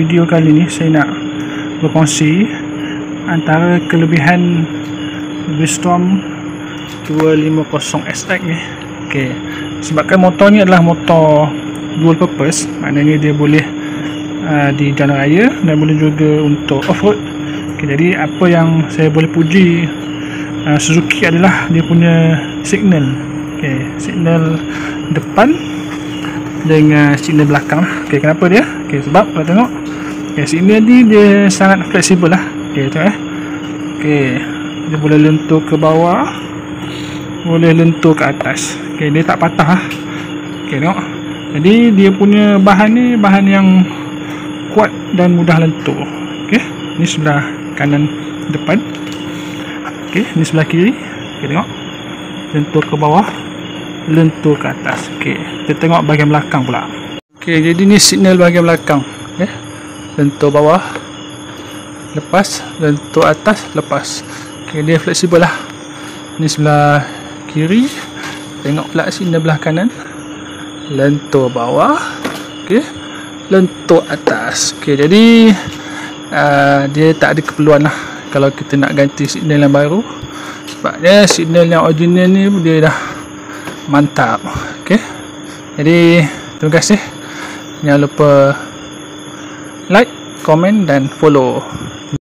video kali ni saya nak berkongsi antara kelebihan Wisdom 250SX ni. Okey, sebabkan motor ni adalah motor dual purpose, maknanya dia boleh di jalan raya dan boleh juga untuk off-road. Okey, jadi apa yang saya boleh puji Suzuki adalah dia punya signal. Okey, signal depan dengan signal belakang. Okey, kenapa dia? Okey, sebab kalau tengok, okey, signal ni dia sangat fleksibel lah. Okey, tengok okey, dia boleh lentur ke bawah, boleh lentur ke atas. Okey, dia tak patah lah. Okey, tengok. Jadi dia punya bahan ni bahan yang kuat dan mudah lentur. Okey, ni sebelah kanan depan. Okey, ni sebelah kiri. Okey, tengok. Lentur ke bawah, lentur ke atas. Okey, kita tengok bahagian belakang pula. Okey, jadi ni signal bahagian belakang. Okey, lentur bawah, lepas, lentur atas, lepas. Okey, dia fleksibel lah. Ni sebelah kiri. Tengok pula signal belah kanan, lentur bawah. Okey, lentur atas. Okey, jadi dia tak ada keperluan lah kalau kita nak ganti signal yang baru, sebabnya signal yang original ni dia dah mantap. Okey, jadi terima kasih. Jangan lupa like, komen dan follow.